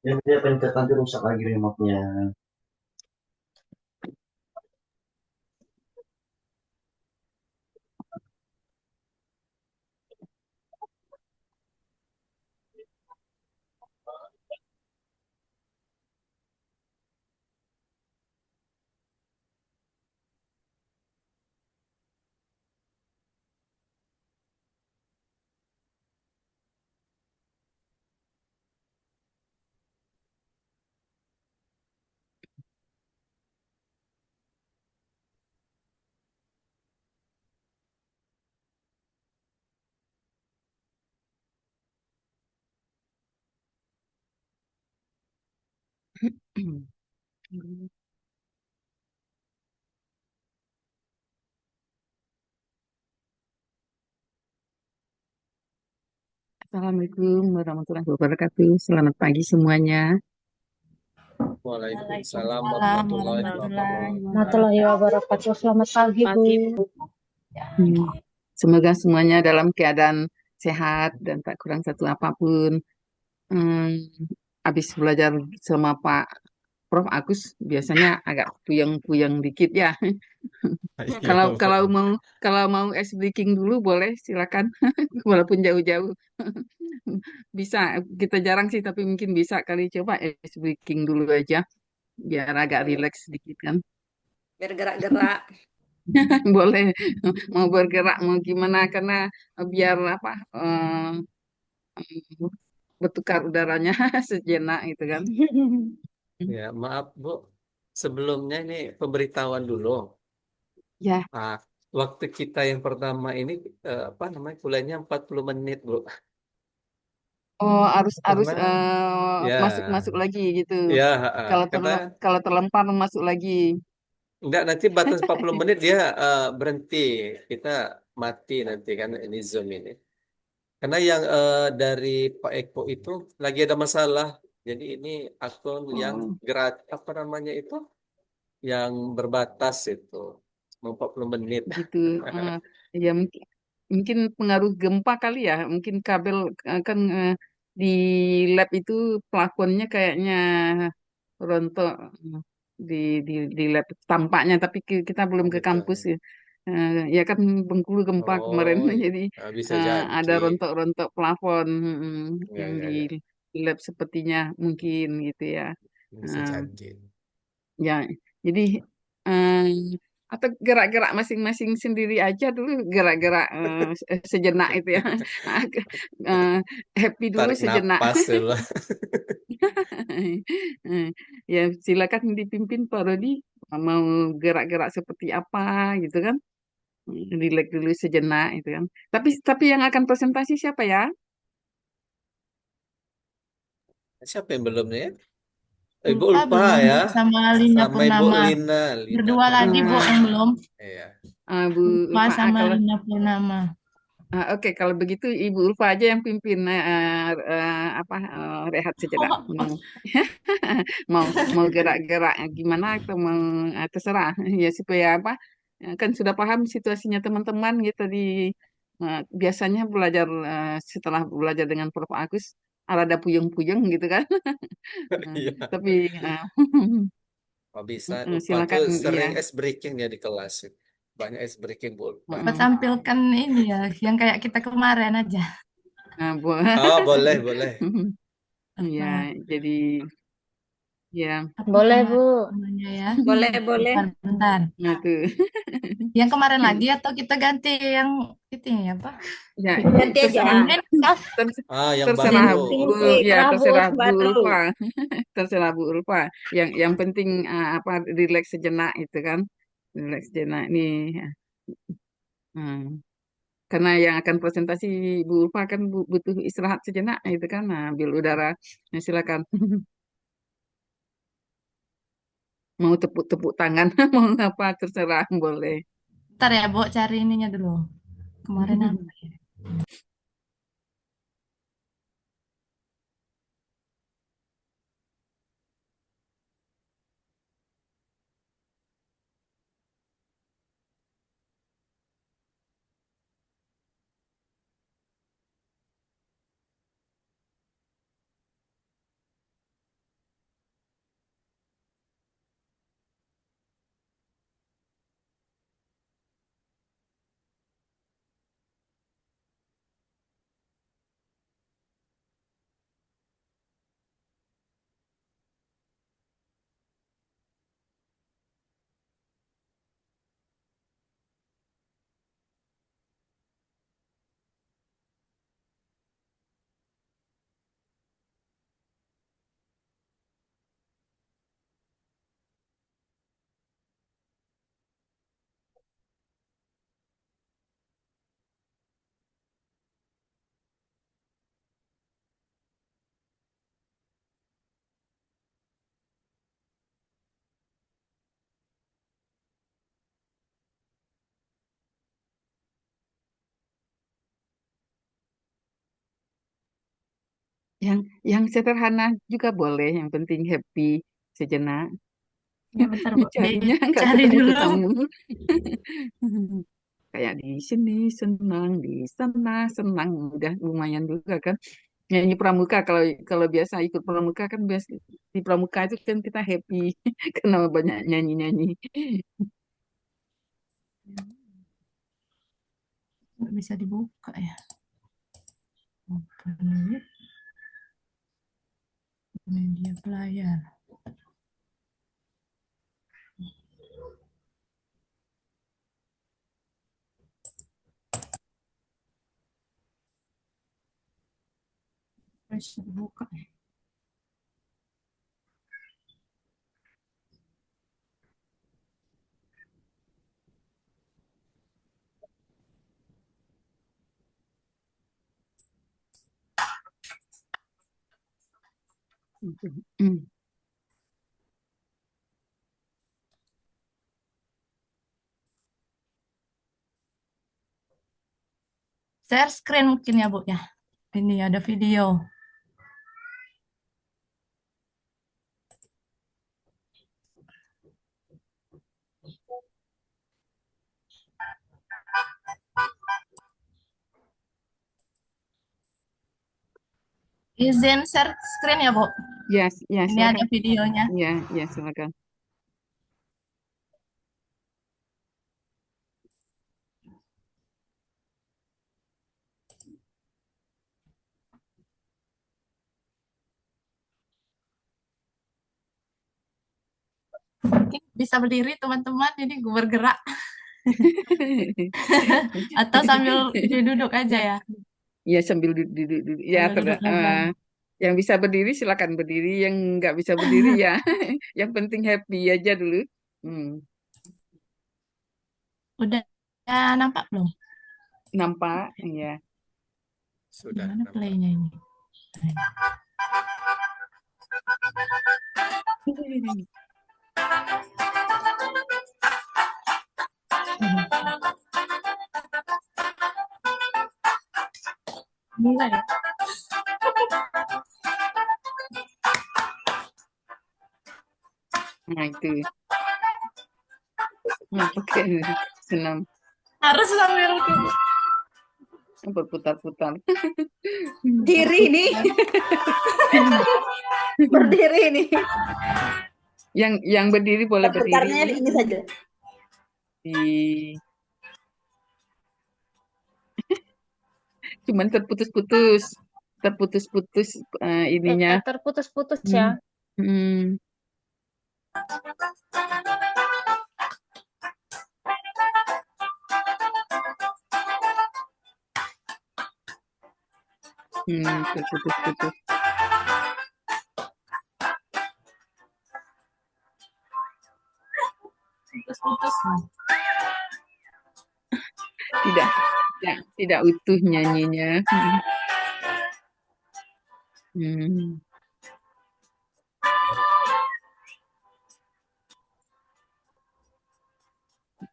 Dia pencet nanti rusak lagi remote-nya. Assalamualaikum warahmatullahi wabarakatuh. Selamat pagi semuanya. Waalaikumsalam Waalaikumsalam warahmatullahi warahmatullahi wabarakatuh. Warahmatullahi wabarakatuh. Selamat pagi, Bu. Hmm, Semoga semuanya dalam keadaan sehat dan tak kurang satu apapun. Hmm, Habis belajar sama Pak Prof Agus, biasanya agak puyeng-puyeng dikit ya. Iya, Kalau Bu. kalau mau ice breaking dulu boleh, silakan. Walaupun jauh-jauh. Bisa, kita jarang sih, tapi mungkin bisa kali coba ice breaking dulu aja, biar agak Boleh. rileks sedikit kan. Biar gerak-gerak. Boleh, mau bergerak mau gimana, karena biar apa, bertukar udaranya sejenak gitu kan. Ya, maaf Bu. Sebelumnya ini pemberitahuan dulu. Ya, Ah, waktu kita yang pertama ini apa namanya kuliahnya 40 menit, Bu. oh, harus harus Karena ya, masuk masuk lagi gitu. ya, Kalau karena kalau terlempar masuk lagi. enggak nanti batas 40 menit dia berhenti. Kita mati nanti kan ini Zoom ini. Karena yang dari Pak Eko itu lagi ada masalah. Jadi ini akun yang Oh, gratis apa namanya itu yang berbatas itu 40 menit. gitu. Eh, Ya mungkin mungkin pengaruh gempa kali ya. Mungkin kabel kan di lab itu plafonnya kayaknya rontok di di lab tampaknya, tapi kita belum Oh ke gitu. kampus ya. Ya kan Bengkulu gempa kemarin, Oh iya. jadi Bisa jadi. ada rontok-rontok plafon, Ya yang ya ya. di lab sepertinya mungkin gitu ya. Bisa Eh, jadi. Ya, jadi eh, atau gerak-gerak masing-masing sendiri aja dulu, gerak-gerak sejenak itu ya. Eh, Happy dulu Tarik sejenak. napas dulu. Eh, Ya, silakan dipimpin Pak Rodi, mau gerak-gerak seperti apa gitu kan. Relax dulu sejenak itu kan. Tapi yang akan presentasi siapa ya? Siapa yang belum nih? Ibu Ulfa Ulfa belum, ya. Bu, sama Lina Sama Ibu Purnama. Lina. Lina Berdua lagi, Bu, Purnama. yang belum. Iya. Bu Ulfa Ulfa, sama kalau Lina Purnama. Oke, kalau begitu Ibu Ulfa aja yang pimpin, apa, rehat sejenak, mau mau mau gerak-gerak gimana, atau mau terserah ya, supaya apa, kan sudah paham situasinya teman-teman gitu di biasanya belajar, setelah belajar dengan Prof Agus ada puyeng-puyeng gitu kan. Iya. Tapi Oh, bisa. Ulfa tuh silakan ya. sering ice breaking dia di kelas. Banyak ice breaking Bu Ulfa. Ulfa tampilkan ini ya, yang kayak kita kemarin aja. Nah, Oh, boleh, boleh. ya, Apa, jadi ya, apa Boleh, kemarin Bu. namanya ya? Boleh, boleh. Bentar, bentar. nah tuh. Yang kemarin lagi atau kita ganti yang itu ya, apa? Ya, Ganti aja. terserah, Pimpin kah? Ah, yang terserah baru. Bu, Ganti ya Prabu terserah Bu baru. Ulfa. Terserah Bu Ulfa. Yang penting apa, relax sejenak itu kan. Relax sejenak nih. Hmm. Karena yang akan presentasi Bu Ulfa kan butuh istirahat sejenak itu kan. Nah, ambil udara. Nah, silakan. Mau tepuk-tepuk tangan, mau apa terserah boleh. Bentar ya, Bu, cari ininya dulu. Kemarin apa ya? Yang yang sederhana juga boleh, yang penting happy sejenak. Ya bentar Bu, Carinya nggak dicari dulu. ketemu-ketemu. Kayak di sini senang, di sana senang, udah lumayan juga kan. Nyanyi pramuka, kalau kalau biasa ikut pramuka kan biasa di pramuka itu kan kita happy karena banyak nyanyi-nyanyi. Nggak bisa dibuka ya. Open media player. Bisa dibuka ya. Hmm. Share screen mungkin ya Bu ya. Ini ada video. Izin share screen ya Bu. Ya, ya Ini ada silakan. videonya. Ya, ya silakan. Mungkin bisa berdiri teman-teman. Ini gue bergerak atau sambil duduk aja ya. Ya sambil duduk, duduk. Ya Sambil duduk lebar. yang bisa berdiri silakan berdiri, yang nggak bisa berdiri ya yang penting happy aja dulu. Hmm. Udah nampak belum? Nampak ya. Sudah Gimana nampak. playnya ini? Mulai ya? Nah itu, nah pakai senam Harus sambil berputar-putar. Diri nih, berdiri nih. Yang berdiri boleh Putarnya berdiri ini saja. di, cuman terputus-putus, terputus-putus ininya. Ya, terputus-putus Hmm. ya. Hmm. Terputus-putus. putus-putus. Tidak, tidak utuh nyanyinya. Hmm.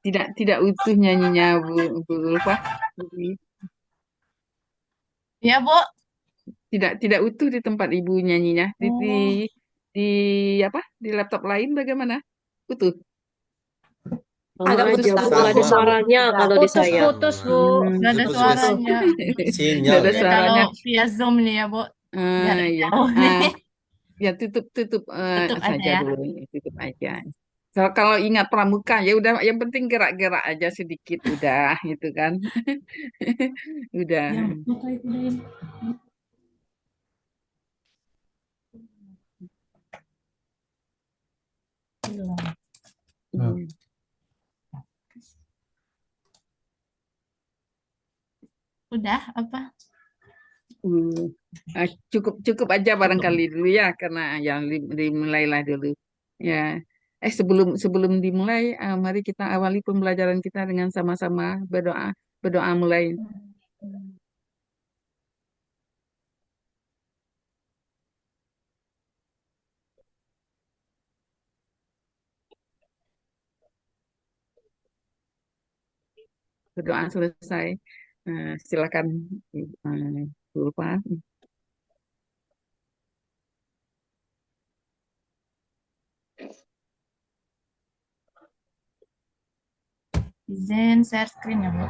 Tidak utuh nyanyinya Bu Ulfa. Ya Bu. Tidak utuh di tempat Ibu nyanyinya. Oh, Di apa? Di laptop lain bagaimana? Utuh. Sama Agak aja, Bu. Sama. Nggak ada Putus-putus. suaranya kalau di saya. Putus-putus, Bu. nggak ada Putus-putus. suaranya. Sinyal Nggak ada ya. Ya kalau suaranya. via Zoom nih ya Bu, jarak Iya. jauh nih. Ya tutup Tutup aja saja ya. dulu, tutup aja. Kalau ingat pramuka ya udah, yang penting gerak-gerak aja sedikit udah gitu kan. Udah. Yang foto itu Din. Belum. Hmm. Udah apa? Hmm. Cukup cukup aja Cukup. barangkali dulu ya, karena yang dimulailah dulu. Ya. Sebelum sebelum dimulai, mari kita awali pembelajaran kita dengan sama-sama berdoa, berdoa mulai. Berdoa selesai. Silakan, Bu Ulfa. Izin share screen ya, Bu.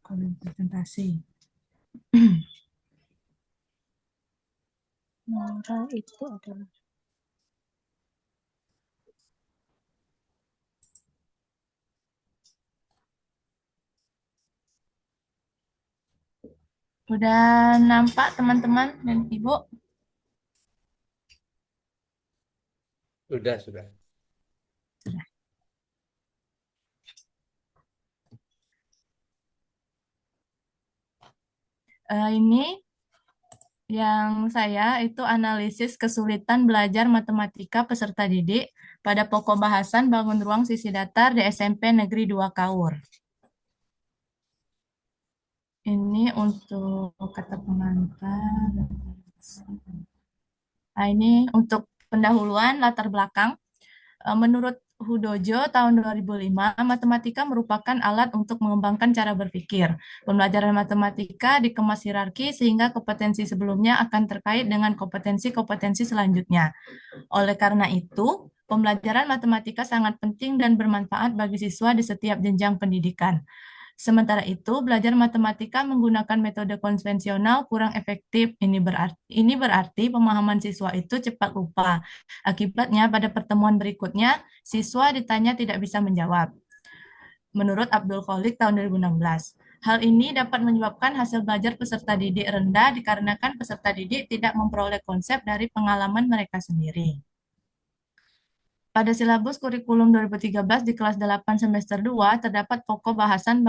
Kalau presentasi. Nora itu adalah Udah nampak teman-teman dan Ibu? Sudah. Sudah. Ini yang saya itu analisis kesulitan belajar matematika peserta didik pada pokok bahasan bangun ruang sisi datar di SMP Negeri 2 Kaur. Ini untuk kata pengantar. Nah, ini untuk pendahuluan latar belakang. Menurut Hudojo tahun 2005, matematika merupakan alat untuk mengembangkan cara berpikir. Pembelajaran matematika dikemas hierarki sehingga kompetensi sebelumnya akan terkait dengan kompetensi-kompetensi selanjutnya. Oleh karena itu, pembelajaran matematika sangat penting dan bermanfaat bagi siswa di setiap jenjang pendidikan. Sementara itu, belajar matematika menggunakan metode konvensional kurang efektif. Ini berarti pemahaman siswa itu cepat lupa. Akibatnya, pada pertemuan berikutnya, siswa ditanya tidak bisa menjawab. Menurut Abdul Khalik tahun 2016. Hal ini dapat menyebabkan hasil belajar peserta didik rendah dikarenakan peserta didik tidak memperoleh konsep dari pengalaman mereka sendiri. Pada silabus kurikulum 2013 di kelas 8 semester 2 terdapat pokok bahasan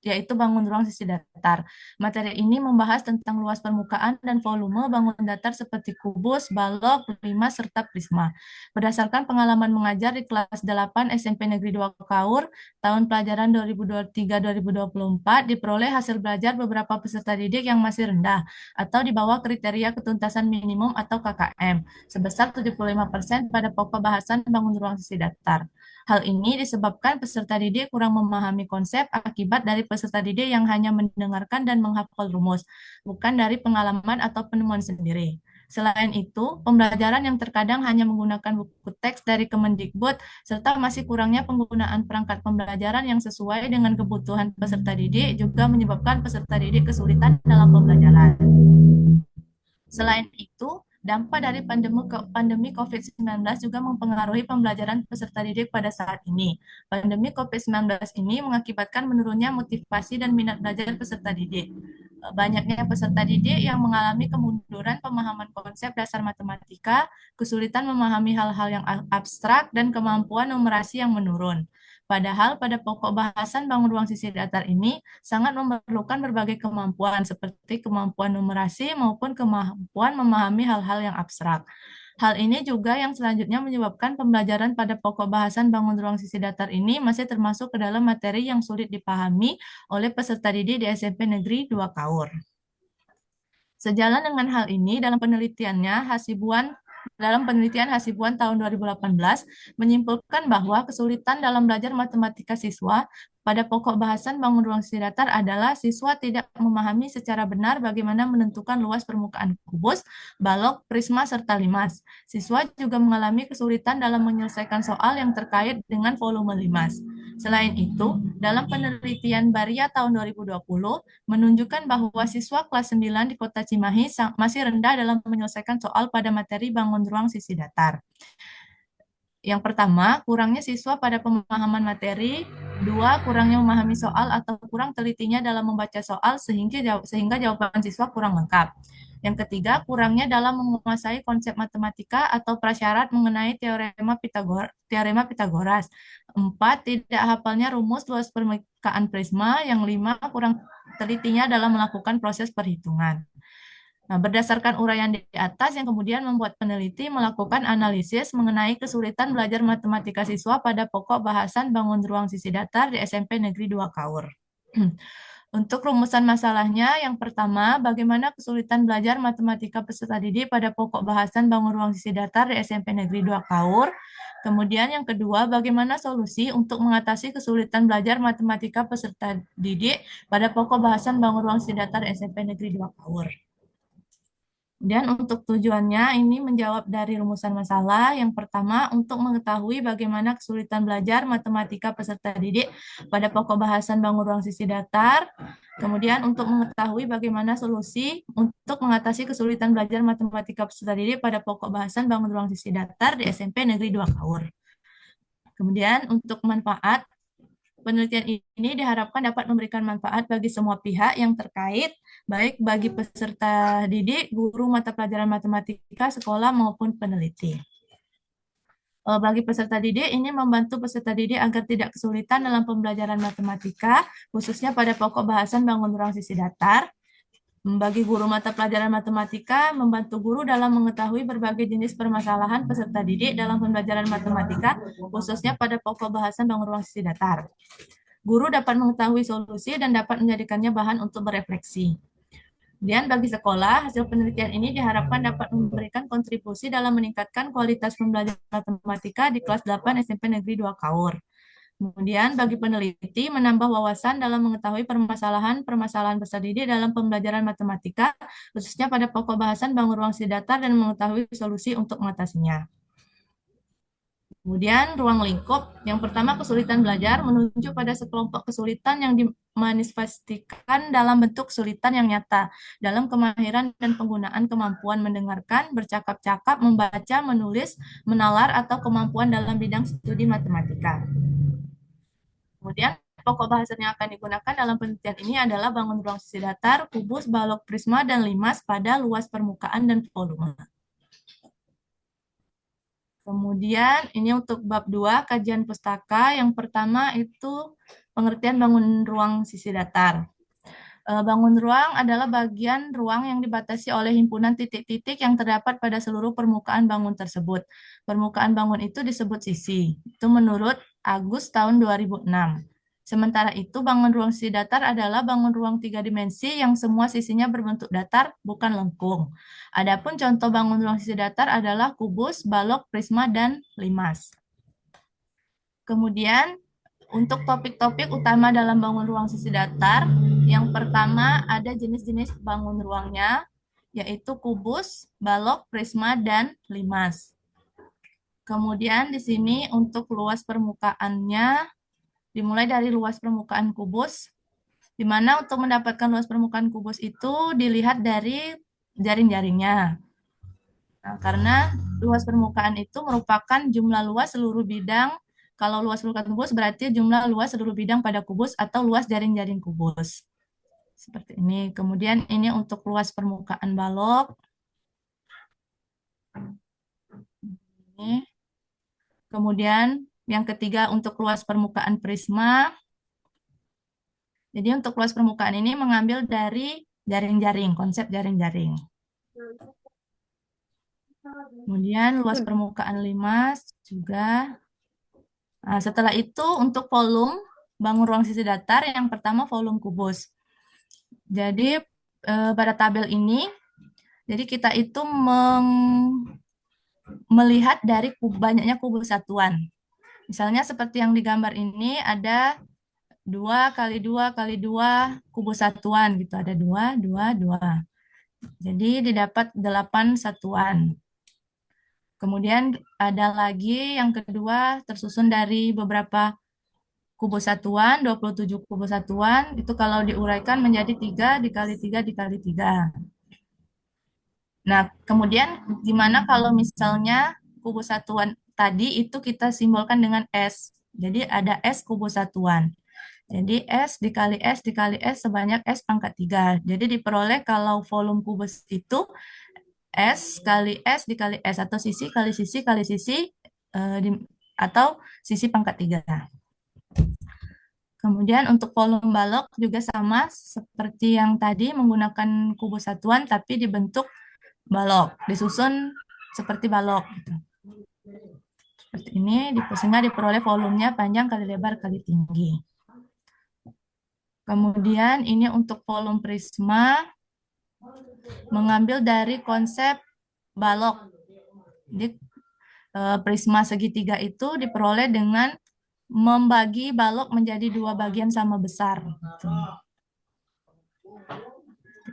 yaitu bangun ruang sisi datar. Materi ini membahas tentang luas permukaan dan volume bangun datar seperti kubus, balok, limas, serta prisma. Berdasarkan pengalaman mengajar di kelas 8 SMP Negeri 2 Kaur, tahun pelajaran 2023-2024 diperoleh hasil belajar beberapa peserta didik yang masih rendah atau di bawah kriteria ketuntasan minimum atau KKM sebesar 75% pada pokok bahasan bangun ruang sisi datar. Hal ini disebabkan peserta didik kurang memahami konsep akibat dari peserta didik yang hanya mendengarkan dan menghafal rumus, bukan dari pengalaman atau penemuan sendiri. Selain itu, pembelajaran yang terkadang hanya menggunakan buku teks dari Kemendikbud serta masih kurangnya penggunaan perangkat pembelajaran yang sesuai dengan kebutuhan peserta didik juga menyebabkan peserta didik kesulitan dalam pembelajaran. Selain itu, dampak dari pandemi COVID-19 juga mempengaruhi pembelajaran peserta didik pada saat ini. Pandemi COVID-19 ini mengakibatkan menurunnya motivasi dan minat belajar peserta didik. Banyaknya peserta didik yang mengalami kemunduran pemahaman konsep dasar matematika, kesulitan memahami hal-hal yang abstrak, dan kemampuan numerasi yang menurun. Padahal pada pokok bahasan bangun ruang sisi datar ini sangat memerlukan berbagai kemampuan seperti kemampuan numerasi maupun kemampuan memahami hal-hal yang abstrak. Hal ini juga yang selanjutnya menyebabkan pembelajaran pada pokok bahasan bangun ruang sisi datar ini masih termasuk ke dalam materi yang sulit dipahami oleh peserta didik di SMP Negeri 2 Kaur. Sejalan dengan hal ini, dalam penelitian Hasibuan tahun 2018 menyimpulkan bahwa kesulitan dalam belajar matematika siswa pada pokok bahasan bangun ruang sisi datar adalah siswa tidak memahami secara benar bagaimana menentukan luas permukaan kubus, balok, prisma, serta limas. Siswa juga mengalami kesulitan dalam menyelesaikan soal yang terkait dengan volume limas. Selain itu, dalam penelitian Baria tahun 2020 menunjukkan bahwa siswa kelas 9 di Kota Cimahi masih rendah dalam menyelesaikan soal pada materi bangun ruang sisi datar. Yang pertama, kurangnya siswa pada pemahaman materi. Dua, kurangnya memahami soal atau kurang telitinya dalam membaca soal sehingga jawaban siswa kurang lengkap. Yang ketiga, kurangnya dalam menguasai konsep matematika atau prasyarat mengenai teorema Pitagoras. Empat, tidak hafalnya rumus luas permukaan prisma. Yang lima, kurang telitinya dalam melakukan proses perhitungan. Nah, berdasarkan uraian di atas yang kemudian membuat peneliti melakukan analisis mengenai kesulitan belajar matematika siswa pada pokok bahasan bangun ruang sisi datar di SMP Negeri 2 Kaur. Untuk rumusan masalahnya, yang pertama, bagaimana kesulitan belajar matematika peserta didik pada pokok bahasan bangun ruang sisi datar di SMP Negeri 2 Kaur. Kemudian yang kedua, bagaimana solusi untuk mengatasi kesulitan belajar matematika peserta didik pada pokok bahasan bangun ruang sisi datar di SMP Negeri 2 Kaur. Dan untuk tujuannya ini menjawab dari rumusan masalah. Yang pertama, untuk mengetahui bagaimana kesulitan belajar matematika peserta didik pada pokok bahasan bangun ruang sisi datar. Kemudian untuk mengetahui bagaimana solusi untuk mengatasi kesulitan belajar matematika peserta didik pada pokok bahasan bangun ruang sisi datar di SMP Negeri 2 Kaur. Kemudian untuk manfaat, penelitian ini diharapkan dapat memberikan manfaat bagi semua pihak yang terkait, baik bagi peserta didik, guru mata pelajaran matematika, sekolah maupun peneliti. Bagi peserta didik, ini membantu peserta didik agar tidak kesulitan dalam pembelajaran matematika, khususnya pada pokok bahasan bangun ruang sisi datar. Bagi guru mata pelajaran matematika, membantu guru dalam mengetahui berbagai jenis permasalahan peserta didik dalam pembelajaran matematika, khususnya pada pokok bahasan bangun ruang sisi datar. Guru dapat mengetahui solusi dan dapat menjadikannya bahan untuk berefleksi. Kemudian bagi sekolah, hasil penelitian ini diharapkan dapat memberikan kontribusi dalam meningkatkan kualitas pembelajaran matematika di kelas 8 SMP Negeri 2 Kaur. Kemudian bagi peneliti menambah wawasan dalam mengetahui permasalahan-permasalahan peserta didik dalam pembelajaran matematika, khususnya pada pokok bahasan bangun ruang sisi datar dan mengetahui solusi untuk mengatasinya. Kemudian ruang lingkup, yang pertama kesulitan belajar menunjuk pada sekelompok kesulitan yang dimanifestasikan dalam bentuk kesulitan yang nyata dalam kemahiran dan penggunaan kemampuan mendengarkan, bercakap-cakap, membaca, menulis, menalar, atau kemampuan dalam bidang studi matematika. Kemudian pokok bahasan yang akan digunakan dalam penelitian ini adalah bangun ruang sisi datar, kubus, balok, prisma, dan limas pada luas permukaan dan volume. Kemudian ini untuk bab 2, kajian pustaka. Yang pertama itu pengertian bangun ruang sisi datar. Bangun ruang adalah bagian ruang yang dibatasi oleh himpunan titik-titik yang terdapat pada seluruh permukaan bangun tersebut. Permukaan bangun itu disebut sisi. Itu menurut Agus tahun 2006. Sementara itu, bangun ruang sisi datar adalah bangun ruang 3 dimensi yang semua sisinya berbentuk datar, bukan lengkung. Adapun contoh bangun ruang sisi datar adalah kubus, balok, prisma, dan limas. Kemudian, untuk topik-topik utama dalam bangun ruang sisi datar, yang pertama ada jenis-jenis bangun ruangnya, yaitu kubus, balok, prisma, dan limas. Kemudian di sini untuk luas permukaannya, dimulai dari luas permukaan kubus, di mana untuk mendapatkan luas permukaan kubus itu dilihat dari jaring-jaringnya. Nah, karena luas permukaan itu merupakan jumlah luas seluruh bidang. Kalau luas permukaan kubus berarti jumlah luas seluruh bidang pada kubus atau luas jaring-jaring kubus. Seperti ini. Kemudian ini untuk luas permukaan balok. Ini. Kemudian yang ketiga untuk luas permukaan prisma. Jadi untuk luas permukaan ini mengambil dari jaring-jaring, konsep jaring-jaring. Kemudian luas permukaan limas juga. Nah, setelah itu untuk volume bangun ruang sisi datar, yang pertama volume kubus. Jadi pada tabel ini, jadi kita itu melihat dari banyaknya kubus satuan. Misalnya seperti yang digambar ini ada 2 kali 2 kali 2 kubus satuan gitu, ada 2, 2, 2. Jadi didapat 8 satuan. Kemudian ada lagi yang kedua tersusun dari beberapa kubus satuan, 27 kubus satuan, itu kalau diuraikan menjadi 3 dikali 3 dikali 3. Nah, kemudian gimana kalau misalnya kubus satuan tadi itu kita simbolkan dengan S. Jadi ada S kubus satuan. Jadi S dikali S dikali S sebanyak S pangkat 3. Jadi diperoleh kalau volume kubus itu S kali S dikali S, atau sisi kali sisi kali sisi, atau sisi pangkat 3. Kemudian untuk volume balok juga sama seperti yang tadi, menggunakan kubus satuan tapi dibentuk balok, disusun seperti balok gitu. Seperti ini, sehingga diperoleh volumenya panjang kali lebar kali tinggi. Kemudian ini untuk volume prisma mengambil dari konsep balok. Jadi prisma segitiga itu diperoleh dengan membagi balok menjadi dua bagian sama besar. Gitu.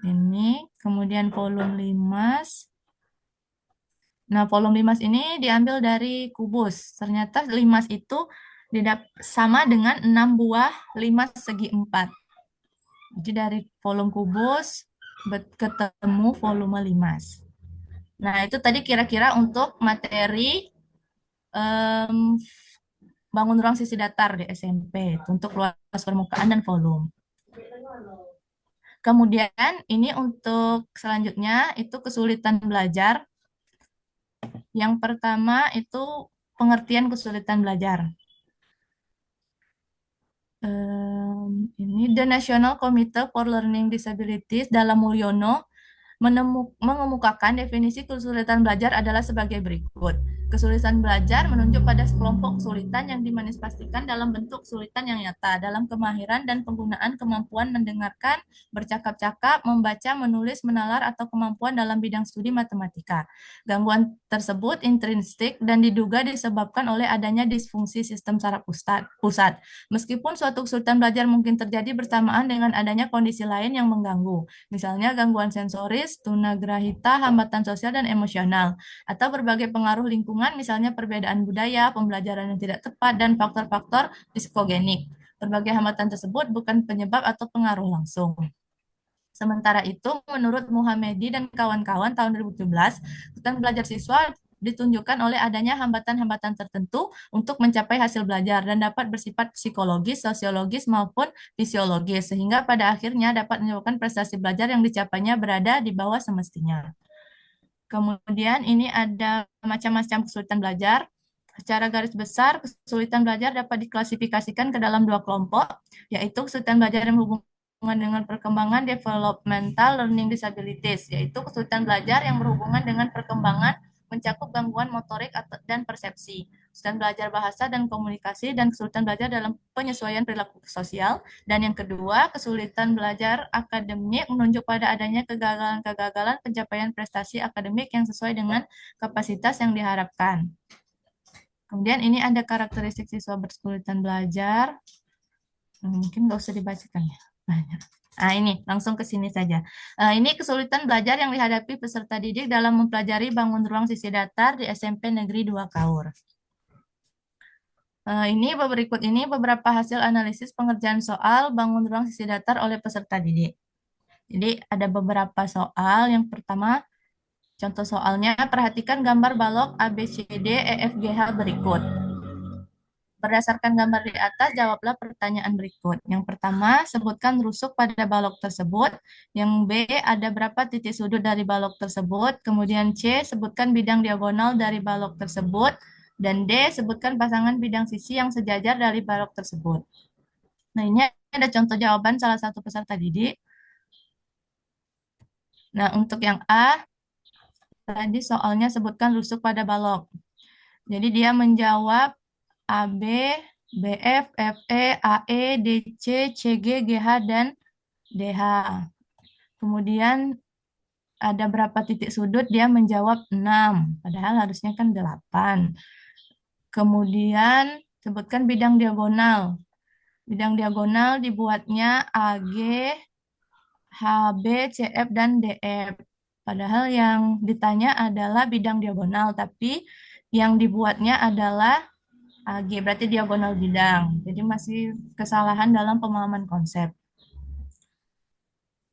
Ini, kemudian volume limas. Nah, volume limas ini diambil dari kubus. Ternyata limas itu sama dengan 6 buah limas segi 4. Jadi dari volume kubus ketemu volume limas. Nah, itu tadi kira-kira untuk materi bangun ruang sisi datar di SMP untuk luas permukaan dan volume. Kemudian ini untuk selanjutnya itu kesulitan belajar. Yang pertama itu pengertian kesulitan belajar. Ini The National Committee for Learning Disabilities dalam Mulyono mengemukakan definisi kesulitan belajar adalah sebagai berikut. Kesulitan belajar menunjuk pada sekelompok kesulitan yang dimanifestasikan dalam bentuk kesulitan yang nyata, dalam kemahiran dan penggunaan kemampuan mendengarkan, bercakap-cakap, membaca, menulis, menalar, atau kemampuan dalam bidang studi matematika. Gangguan tersebut intrinsik dan diduga disebabkan oleh adanya disfungsi sistem saraf pusat. Meskipun suatu kesulitan belajar mungkin terjadi bersamaan dengan adanya kondisi lain yang mengganggu, misalnya gangguan sensoris, tunagrahita, hambatan sosial dan emosional, atau berbagai pengaruh lingkungan, misalnya perbedaan budaya, pembelajaran yang tidak tepat, dan faktor-faktor psikogenik. Berbagai hambatan tersebut bukan penyebab atau pengaruh langsung. Sementara itu, menurut Muhamedi dan kawan-kawan tahun 2017, kesulitan belajar siswa ditunjukkan oleh adanya hambatan-hambatan tertentu untuk mencapai hasil belajar dan dapat bersifat psikologis, sosiologis, maupun fisiologis, sehingga pada akhirnya dapat menyebabkan prestasi belajar yang dicapainya berada di bawah semestinya. Kemudian ini ada macam-macam kesulitan belajar. Secara garis besar, kesulitan belajar dapat diklasifikasikan ke dalam dua kelompok, yaitu kesulitan belajar yang berhubungan dengan perkembangan developmental learning disabilities, yaitu kesulitan belajar yang berhubungan dengan perkembangan mencakup gangguan motorik dan persepsi, kesulitan belajar bahasa dan komunikasi, dan kesulitan belajar dalam penyesuaian perilaku sosial. Dan yang kedua, kesulitan belajar akademik menunjuk pada adanya kegagalan-kegagalan pencapaian prestasi akademik yang sesuai dengan kapasitas yang diharapkan. Kemudian ini ada karakteristik siswa berkesulitan belajar. Mungkin nggak usah dibacakan ya, banyak. Nah, ini langsung ke sini saja. Ini kesulitan belajar yang dihadapi peserta didik dalam mempelajari bangun ruang sisi datar di SMP Negeri 2 Kaur. Ini berikut ini beberapa hasil analisis pengerjaan soal bangun ruang sisi datar oleh peserta didik. Jadi ada beberapa soal. Yang pertama, contoh soalnya, perhatikan gambar balok ABCD EFGH berikut. Berdasarkan gambar di atas, jawablah pertanyaan berikut. Yang pertama, sebutkan rusuk pada balok tersebut. Yang B, ada berapa titik sudut dari balok tersebut. Kemudian C, sebutkan bidang diagonal dari balok tersebut. Dan D, sebutkan pasangan bidang sisi yang sejajar dari balok tersebut. Nah, ini ada contoh jawaban salah satu peserta didik. Nah, untuk yang A, tadi soalnya sebutkan rusuk pada balok. Jadi dia menjawab AB, BF, FE, AE, DC, CG, GH, dan DH. Kemudian ada berapa titik sudut? Dia menjawab 6, padahal harusnya kan 8. Kemudian sebutkan bidang diagonal. Bidang diagonal dibuatnya AG, HB, CF, dan DF. Padahal yang ditanya adalah bidang diagonal, tapi yang dibuatnya adalah AG, berarti diagonal bidang. Jadi masih kesalahan dalam pemahaman konsep.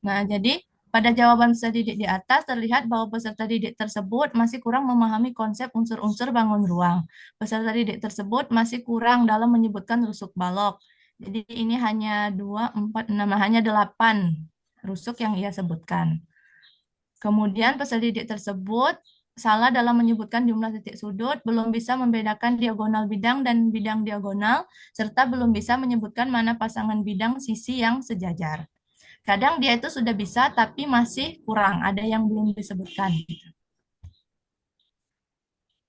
Nah, jadi pada jawaban peserta didik di atas terlihat bahwa peserta didik tersebut masih kurang memahami konsep unsur-unsur bangun ruang. Peserta didik tersebut masih kurang dalam menyebutkan rusuk balok. Jadi ini hanya 2, 4, 6, hanya 8 rusuk yang ia sebutkan. Kemudian peserta didik tersebut salah dalam menyebutkan jumlah titik sudut, belum bisa membedakan diagonal bidang dan bidang diagonal, serta belum bisa menyebutkan mana pasangan bidang sisi yang sejajar. Kadang dia itu sudah bisa, tapi masih kurang, ada yang belum disebutkan.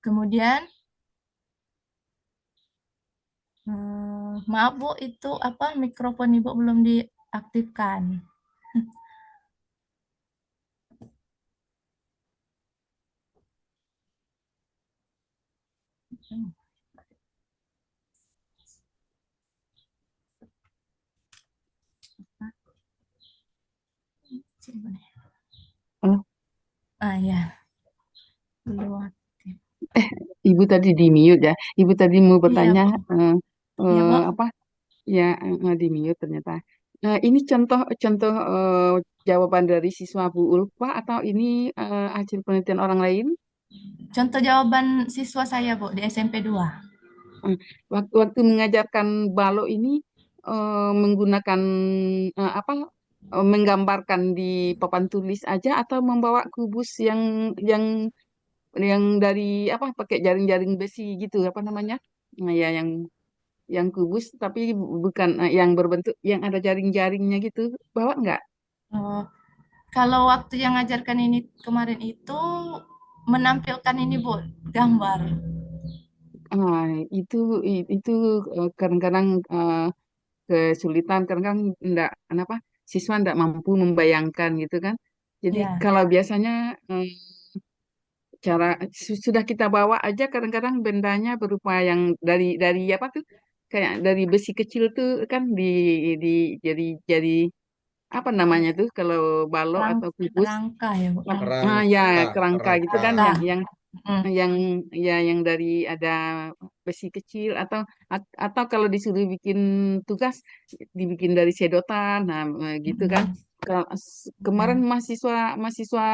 Kemudian, maaf Bu, itu apa mikrofon Ibu belum aktifkan. Oh, Ah ya, belum. Ibu tadi di mute ya. Ibu tadi mau Iya, bertanya Bu. Iya, Bu. apa? Ya, di mute ternyata. Ini contoh jawaban dari siswa Bu Ulfa atau ini hasil penelitian orang lain? Contoh jawaban siswa saya, Bu, di SMP 2. Eh, waktu mengajarkan balok ini menggunakan apa? Menggambarkan di papan tulis aja atau membawa kubus yang dari apa? Pakai jaring-jaring besi gitu apa namanya? Nah, ya yang kubus tapi bukan yang berbentuk yang ada jaring-jaringnya gitu. Bawa nggak? Oh, kalau waktu yang ngajarkan ini kemarin itu menampilkan ini, Bu, gambar. Ah, itu itu kadang-kadang kesulitan kadang-kadang enggak kenapa siswa enggak mampu membayangkan gitu kan. Jadi Ya. kalau biasanya cara sudah kita bawa aja kadang-kadang bendanya berupa yang dari apa tuh kayak dari besi kecil tuh kan di jadi apa namanya tuh kalau balok atau kubus Rangka ya, Bu. ya Kerangka, kerangka gitu kan kerangka. Rangka. Mm. yang yang dari ada besi kecil atau kalau disuruh bikin tugas dibikin dari sedotan nah gitu kan Mm. kalau kemarin Ya. mahasiswa mahasiswa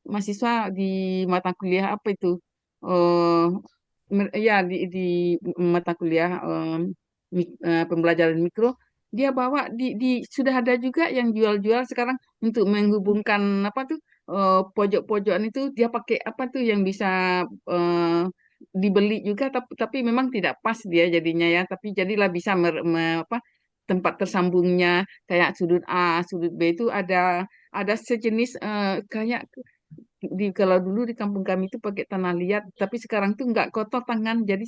mahasiswa di mata kuliah apa itu eh ya di mata kuliah pembelajaran mikro dia bawa sudah ada juga yang jual-jual sekarang untuk menghubungkan apa tuh pojok-pojokan itu dia pakai apa tuh yang bisa eh, dibeli juga tapi memang tidak pas dia jadinya ya tapi jadilah bisa apa tempat tersambungnya kayak sudut A sudut B itu ada sejenis kayak kalau dulu di kampung kami itu pakai tanah liat tapi sekarang tuh nggak kotor tangan jadi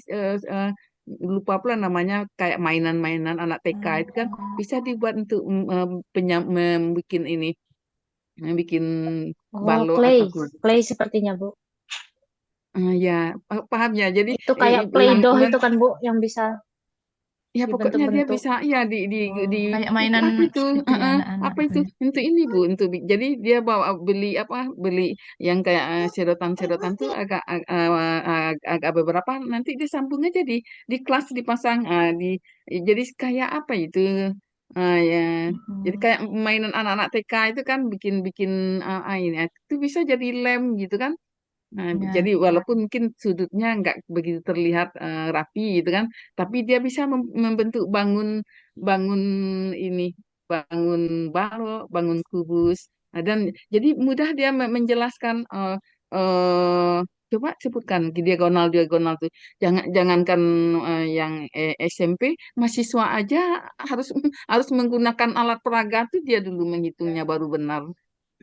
lupa pula namanya kayak mainan-mainan anak TK itu kan bisa dibuat untuk membuat ini bikin Oh, balok clay. atau Clay sepertinya, Bu. ya paham ya. Jadi Itu kayak Play-Doh itu kan, Bu, yang bisa ya pokoknya dia dibentuk-bentuk. bisa ya Oh, di kayak mainan apa itu itu ya anak-anak apa itu itu ya. untuk ini Bu untuk jadi dia bawa beli apa beli yang kayak sedotan-sedotan tuh agak beberapa nanti disambung aja di kelas dipasang jadi kayak apa itu ya jadi Mm. kayak mainan anak-anak TK itu kan bikin-bikin ini itu bisa jadi lem gitu kan. Nah, jadi Ya. walaupun mungkin sudutnya nggak begitu terlihat rapi gitu kan, tapi dia bisa membentuk bangun bangun ini, bangun balok, bangun kubus. Nah, dan jadi mudah dia menjelaskan. Coba sebutkan diagonal diagonal tuh. Jangankan yang SMP, mahasiswa aja harus harus menggunakan alat peraga tuh dia dulu menghitungnya baru benar.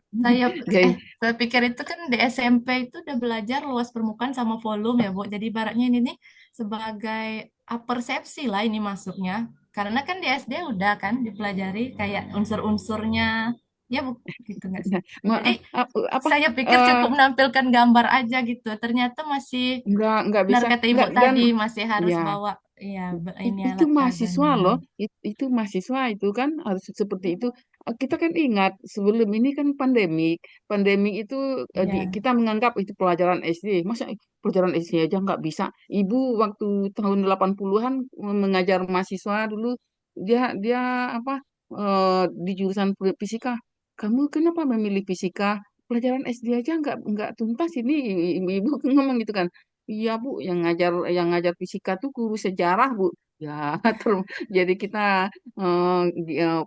Saya Kayak saya pikir itu kan di SMP itu udah belajar luas permukaan sama volume ya, Bu. Jadi ibaratnya ini nih sebagai persepsi lah ini masuknya. Karena kan di SD udah kan dipelajari kayak unsur-unsurnya. Ya, Bu, gitu nggak sih? Jadi apa saya pikir eh, cukup menampilkan gambar aja gitu. Ternyata masih nggak benar bisa kata Ibu nggak dan tadi masih harus ya bawa ya ini itu alat mahasiswa peragamnya. loh itu mahasiswa itu kan harus seperti itu. Kita kan ingat sebelum ini kan pandemik itu Iya, kita menganggap itu pelajaran SD masa pelajaran SD aja nggak bisa ibu waktu tahun 80-an mengajar mahasiswa dulu dia dia apa di jurusan fisika kamu kenapa memilih fisika pelajaran SD aja nggak tuntas ini ibu ngomong gitu kan. Iya Bu, yang ngajar fisika tuh guru sejarah Bu. Ya, jadi kita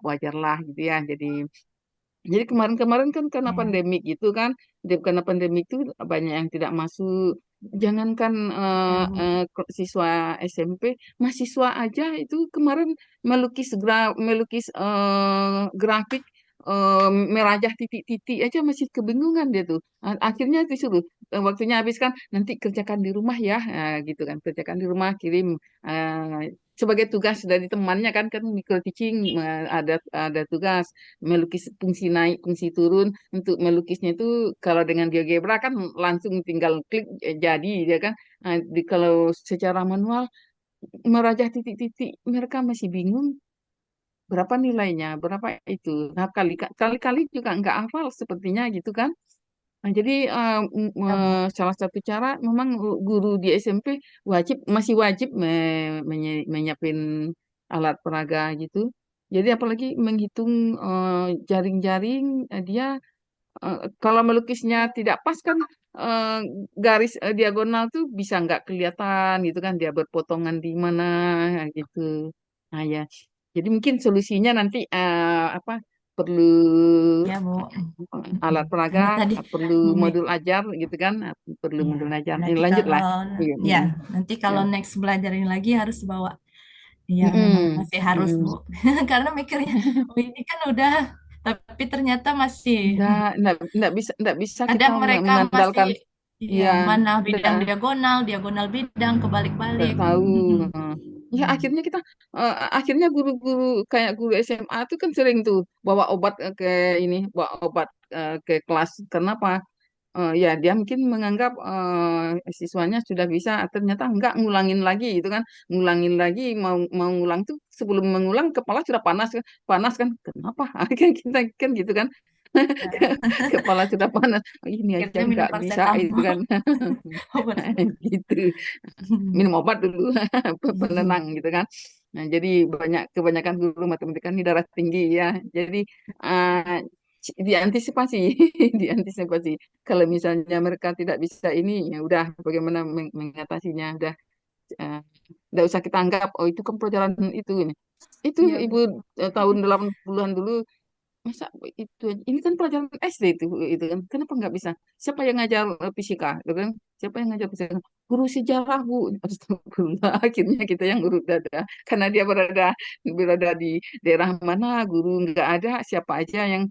wajarlah gitu ya. Jadi kemarin-kemarin kan karena iya. pandemik gitu kan, karena pandemik itu banyak yang tidak masuk. Jangankan Ya, Bu. siswa SMP, mahasiswa aja itu kemarin melukis grafik merajah titik-titik aja masih kebingungan dia tuh. Akhirnya disuruh waktunya habis kan nanti kerjakan di rumah ya, gitu kan, kerjakan di rumah kirim sebagai tugas dari temannya kan micro teaching, ada tugas melukis fungsi naik fungsi turun. Untuk melukisnya itu kalau dengan GeoGebra kan langsung tinggal klik, jadi dia kan. Kalau secara manual merajah titik-titik mereka masih bingung berapa nilainya, berapa itu. Nah, kali-kali juga nggak hafal sepertinya gitu kan. Nah, jadi Ya, Bu. salah satu cara memang guru di SMP masih wajib menyiapin alat peraga gitu. Jadi apalagi menghitung jaring-jaring, dia kalau melukisnya tidak pas kan, eh, garis diagonal tuh bisa nggak kelihatan gitu kan, dia berpotongan di mana gitu. Nah ya, jadi mungkin solusinya nanti apa, perlu Ya, Bu. alat peraga, Karena tadi perlu modul ajar gitu kan, perlu ya, modul ajar. berarti Lanjut lah. kalau Iya, ya nanti ya. kalau next belajar ini lagi harus bawa. Iya, memang Mm-mm, masih harus, mm-mm. Bu. Karena mikirnya, oh ini kan udah, tapi ternyata masih Nggak bisa kita kadang mereka masih, mengandalkan. iya, Iya, mana bidang udah. diagonal, diagonal bidang, Nggak kebalik-balik. tahu. Mm-mm. Heeh. Ya Ya, akhirnya guru-guru kayak guru SMA tuh kan sering tuh bawa obat ke ini, bawa obat ke kelas. Kenapa? Ya dia mungkin menganggap siswanya sudah bisa, ternyata enggak, ngulangin lagi itu kan, ngulangin lagi, mau mau ngulang tuh sebelum mengulang kepala sudah panas kan, kenapa? Kan kita kan gitu kan. ya. Kepala sudah panas. Oh, ini aja Akhirnya minum enggak bisa itu paracetamol. kan. Obat flu. Gitu, minum obat dulu penenang gitu kan. Nah, jadi kebanyakan guru matematika ini darah tinggi ya. Jadi eh, diantisipasi, diantisipasi. Kalau misalnya mereka tidak bisa ini, ya udah bagaimana mengatasinya. Eh, udah usah kita anggap oh itu kan perjalanan itu ini. Itu Iya, ibu Bu. tahun 80-an dulu. Masa itu aja? Ini kan pelajaran SD itu kan. Kenapa nggak bisa? Siapa yang ngajar fisika, gitu kan? Siapa yang ngajar fisika? Guru sejarah, Bu. Astagfirullah. Akhirnya kita yang guru dada. Karena dia berada di daerah mana, guru nggak ada, siapa aja yang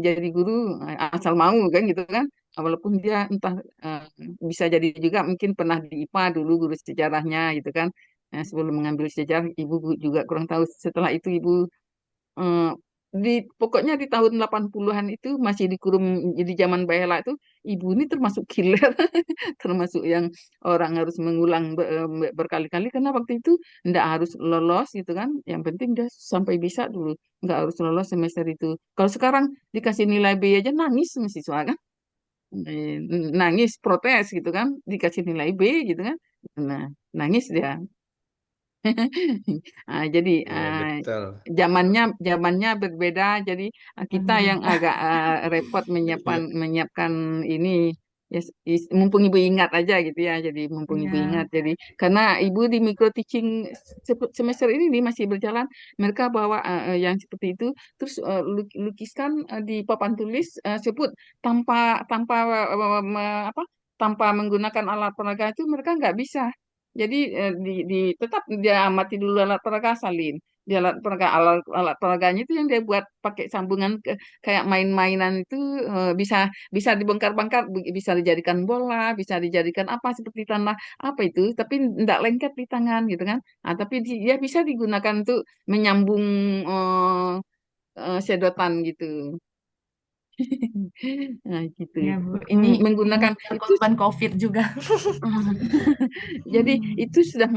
jadi guru asal mau kan gitu kan. Walaupun dia entah eh, bisa jadi juga mungkin pernah di IPA dulu guru sejarahnya gitu kan. Nah, sebelum mengambil sejarah, ibu juga kurang tahu. Setelah itu ibu eh, pokoknya di tahun 80-an itu masih dikurung di zaman Bayala itu, ibu ini termasuk killer, termasuk yang orang harus mengulang berkali-kali karena waktu itu ndak harus lolos gitu kan, yang penting dia sampai bisa dulu, nggak harus lolos semester itu. Kalau sekarang dikasih nilai B aja nangis mahasiswa kan. Nangis protes gitu kan, dikasih nilai B gitu kan, nah nangis dia. Jadi Iya, betul. zamannya berbeda. Jadi kita yang Alhamdulillah. agak repot menyiapkan ini. Ya, mumpung ibu ingat aja gitu ya. Jadi mumpung ibu ingat. Ya, Jadi karena ibu di micro teaching semester ini nih masih berjalan, mereka bawa yang seperti itu. Terus lukiskan di papan tulis, sebut tanpa tanpa apa? Tanpa menggunakan alat peraga itu mereka nggak bisa. Jadi tetap dia amati dulu alat peraga, salin. Di alat peraganya itu yang dia buat pakai sambungan kayak main-mainan itu, bisa bisa dibongkar-bongkar, bisa dijadikan bola, bisa dijadikan apa seperti tanah apa itu, tapi tidak lengket di tangan gitu kan. Nah, tapi dia bisa digunakan untuk menyambung eh, sedotan gitu. Nah, gitu. ya, Bu. Ini Menggunakan yang itu. korban COVID juga. Jadi itu sudah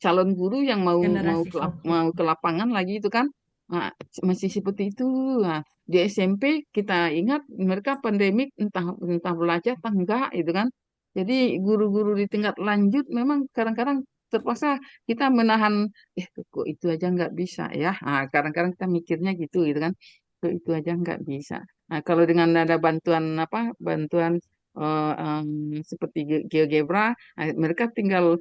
calon guru yang mau mau Generasi ke COVID. mau ke lapangan lagi itu kan. Nah, masih seperti itu. Nah, di SMP kita ingat mereka pandemik, entah entah belajar entah enggak itu kan. Jadi guru-guru di tingkat lanjut memang kadang-kadang terpaksa kita menahan, kok itu aja nggak bisa ya. Nah, kadang-kadang kita mikirnya gitu kan. Kok itu aja nggak bisa. Nah, kalau dengan ada bantuan apa, bantuan seperti GeoGebra, mereka tinggal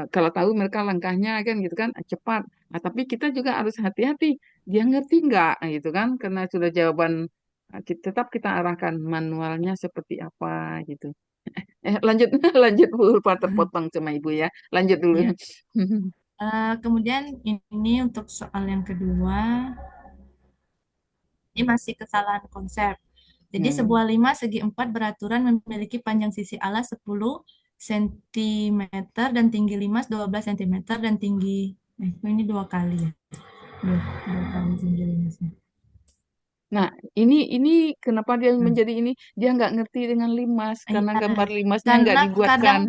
kalau tahu mereka langkahnya kan gitu kan, cepat. Nah, tapi kita juga harus hati-hati. Dia ngerti nggak gitu kan? Karena sudah jawaban, tetap kita arahkan manualnya seperti apa gitu. Lanjut lanjut Bu, lupa terpotong sama Ibu ya. Lanjut dulu. Ya. Kemudian ini untuk soal yang kedua, ini masih kesalahan konsep. Jadi Hmm. sebuah lima segi empat beraturan memiliki panjang sisi alas 10 cm dan tinggi limas 12 cm dan tinggi ini 2 kali ya. 2 kali tinggi limasnya. Nah, ini kenapa dia Nah, menjadi ini? Dia nggak ngerti dengan limas karena iya, gambar limasnya nggak karena dibuatkan. kadang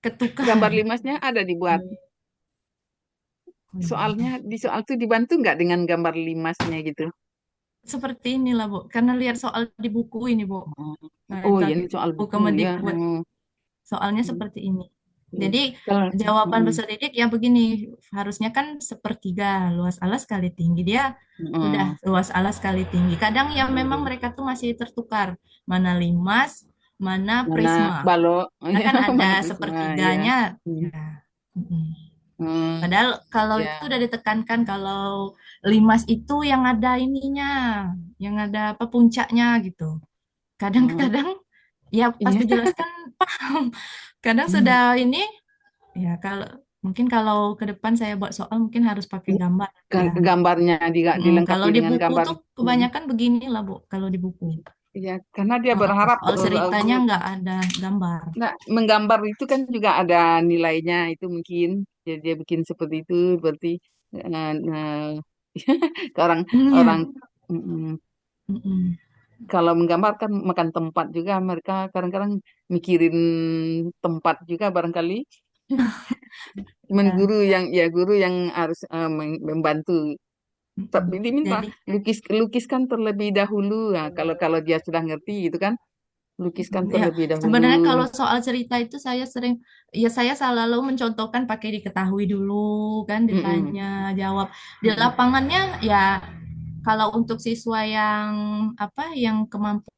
ketukar. Gambar limasnya ada dibuat. Oh, iya. Soalnya di soal tuh dibantu nggak dengan gambar limasnya gitu? Seperti inilah Bu, karena lihat soal di buku ini Bu. Nah, Oh, ya tadi ini soal buku buku ya. Kemendikbud soalnya seperti ini. Jadi Kalau jawaban peserta didik ya begini, harusnya kan sepertiga luas alas kali tinggi. Dia udah luas alas kali tinggi. Kadang yang memang mereka tuh masih tertukar, mana limas, mana mana prisma. balok, Nah, kan ada mana prisma ya. sepertiganya. Ya. Mm-mm. Hmm, Padahal kalau ya. itu udah ditekankan kalau limas itu yang ada ininya, yang ada apa puncaknya gitu. Kadang-kadang ya pas Iya. dijelaskan paham. Kadang sudah ini ya mungkin kalau ke depan saya buat soal mungkin harus pakai gambar ya. Gambarnya dilengkapi Kalau di dengan buku gambar. tuh kebanyakan beginilah Bu, kalau di buku. Iya, karena dia berharap Soal ceritanya nggak ada gambar. nah, menggambar itu kan juga ada nilainya itu mungkin dia bikin seperti itu berarti orang Iya. orang mm, Mm-mm. kalau menggambar kan makan tempat juga mereka kadang-kadang mikirin tempat juga barangkali. Cuman Ya. guru yang harus membantu. Tapi Mm-mm. diminta Jadi lukiskan terlebih dahulu. Nah, kalau dia sudah ngerti itu kan lukiskan ya, terlebih dahulu. sebenarnya kalau soal cerita itu saya selalu mencontohkan pakai diketahui dulu kan, Mm-mm. ditanya, jawab. Di Mm-mm. lapangannya ya kalau untuk siswa yang apa yang kemampuan